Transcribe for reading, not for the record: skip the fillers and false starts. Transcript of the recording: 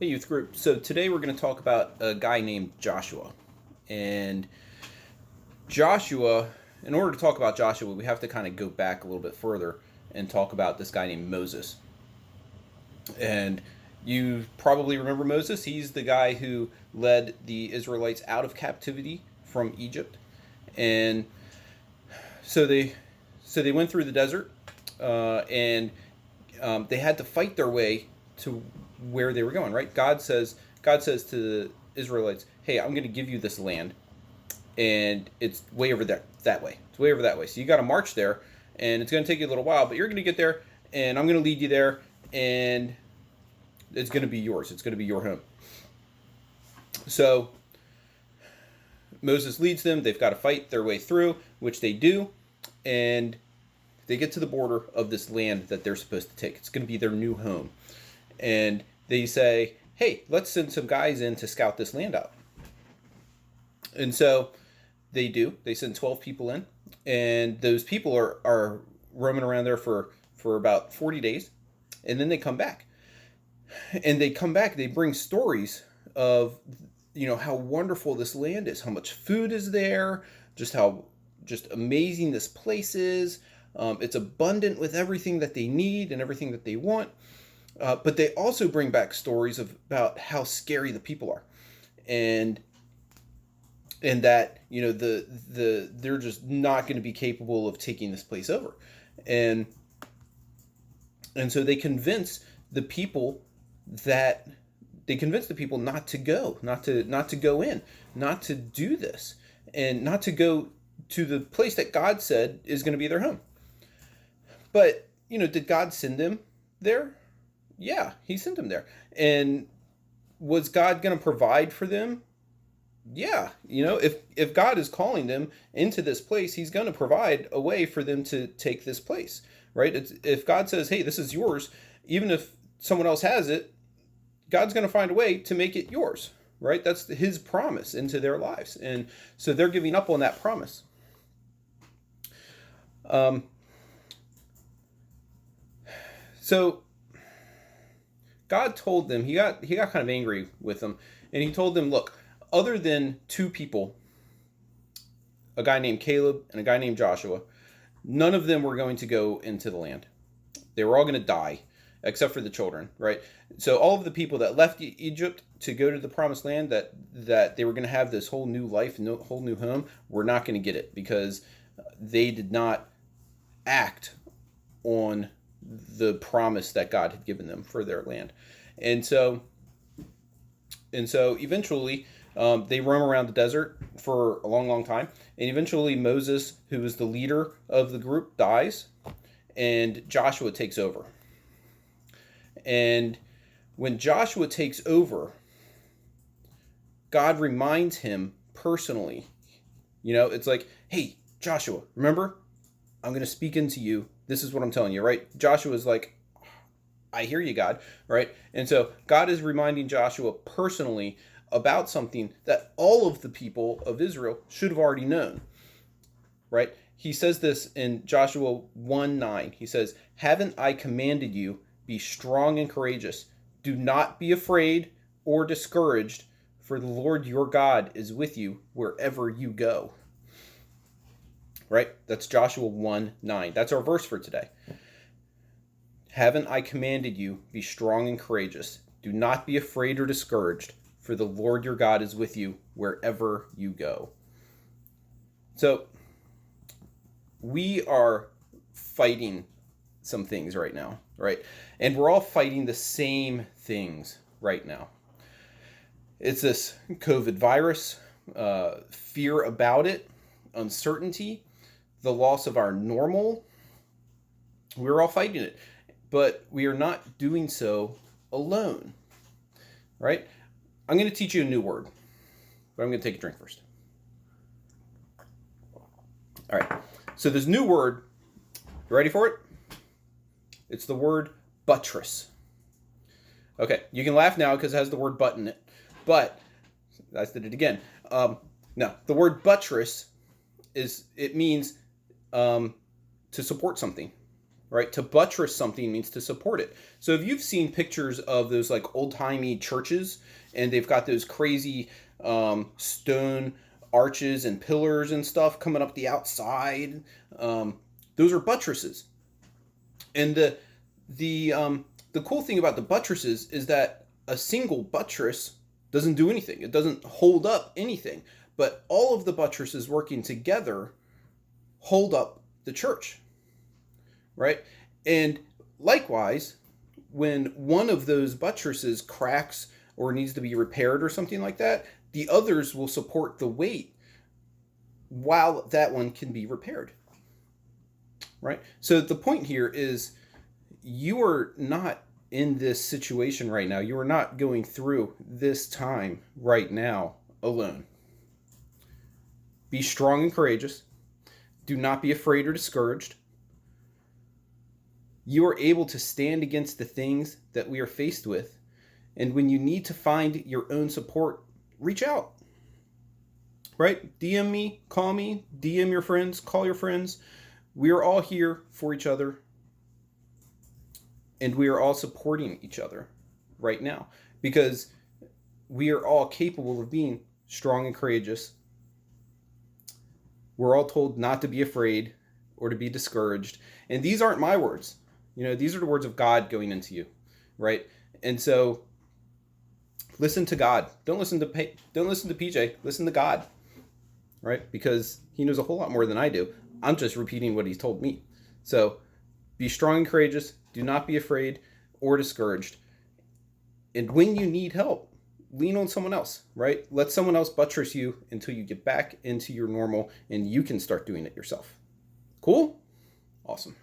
Hey, youth group. So today we're going to talk about a guy named Joshua. And Joshua, in order to talk about Joshua, we have to kind of go back a little bit further and talk about this guy named Moses. And you probably remember Moses. He's the guy who led the Israelites out of captivity from Egypt. And so they went through the desert, and they had to fight their way to where they were going. Right? God says to the Israelites, "Hey, I'm going to give you this land, and it's way over there that way. It's way over that way. So you got to march there, and it's going to take you a little while, but you're going to get there, and I'm going to lead you there, and it's going to be yours. It's going to be your home." So Moses leads them. They've got to fight their way through, which they do, and they get to the border of this land that they're supposed to take. It's going to be their new home. And they say, "Hey, let's send some guys in to scout this land out." And so they do. They send 12 people in, and those people are roaming around there for about 40 days, and then they come back. And they bring stories of, how wonderful this land is, how much food is there, just how amazing this place is. It's abundant with everything that they need and everything that they want. But they also bring back stories about how scary the people are, and that they're just not going to be capable of taking this place over, and so they convince the people not to go, not to go in, not to do this, and not to go to the place that God said is going to be their home. But did God send them there? Yeah, he sent them there. And was God going to provide for them? Yeah, if God is calling them into this place, he's going to provide a way for them to take this place, right? If God says, "Hey, this is yours," even if someone else has it, God's going to find a way to make it yours, right? That's his promise into their lives. And so they're giving up on that promise. So God told them, he got kind of angry with them, and he told them, "Look, other than two people, a guy named Caleb and a guy named Joshua, none of them were going to go into the land. They were all going to die, except for the children," right? So all of the people that left Egypt to go to the promised land, that they were going to have this whole new life, whole new home, were not going to get it because they did not act on the promise that God had given them for their land. And so eventually they roam around the desert for a long, long time. And eventually Moses, who is the leader of the group, dies, and Joshua takes over. And when Joshua takes over, God reminds him personally. It's like, "Hey, Joshua, remember? I'm going to speak into you. This is what I'm telling you," right? Joshua's like, "I hear you, God," right? And so God is reminding Joshua personally about something that all of the people of Israel should have already known, right? He says this in Joshua 1:9. He says, "Haven't I commanded you, be strong and courageous. Do not be afraid or discouraged, for the Lord your God is with you wherever you go." Right? That's Joshua 1:9. That's our verse for today. "Haven't I commanded you, be strong and courageous. Do not be afraid or discouraged, for the Lord your God is with you wherever you go." So we are fighting some things right now, right? And we're all fighting the same things right now. It's this COVID virus, fear about it, uncertainty, the loss of our normal. We're all fighting it, but we are not doing so alone, right? I'm going to teach you a new word, but I'm going to take a drink first. All right. So this new word, you ready for it? It's the word buttress. Okay, you can laugh now because it has the word "but" in it, but I did it again. No, the word buttress means to support something, right? To buttress something means to support it. So if you've seen pictures of those like old-timey churches, and they've got those crazy stone arches and pillars and stuff coming up the outside, those are buttresses. And the cool thing about the buttresses is that a single buttress doesn't do anything. It doesn't hold up anything. But all of the buttresses working together hold up the church, right? And likewise, when one of those buttresses cracks or needs to be repaired or something like that, the others will support the weight while that one can be repaired, right? So the point here is you are not in this situation right now. You are not going through this time right now alone. Be strong and courageous. Do not be afraid or discouraged. You are able to stand against the things that we are faced with. And when you need to find your own support, reach out. Right? DM me, call me, DM your friends, call your friends. We are all here for each other. And we are all supporting each other right now. Because we are all capable of being strong and courageous. We're all told not to be afraid or to be discouraged. And these aren't my words. These are the words of God going into you, right? And so listen to God. Don't listen to PJ. Listen to God, right? Because he knows a whole lot more than I do. I'm just repeating what he's told me. So be strong and courageous. Do not be afraid or discouraged. And when you need help, lean on someone else, right? Let someone else buttress you until you get back into your normal and you can start doing it yourself. Cool? Awesome.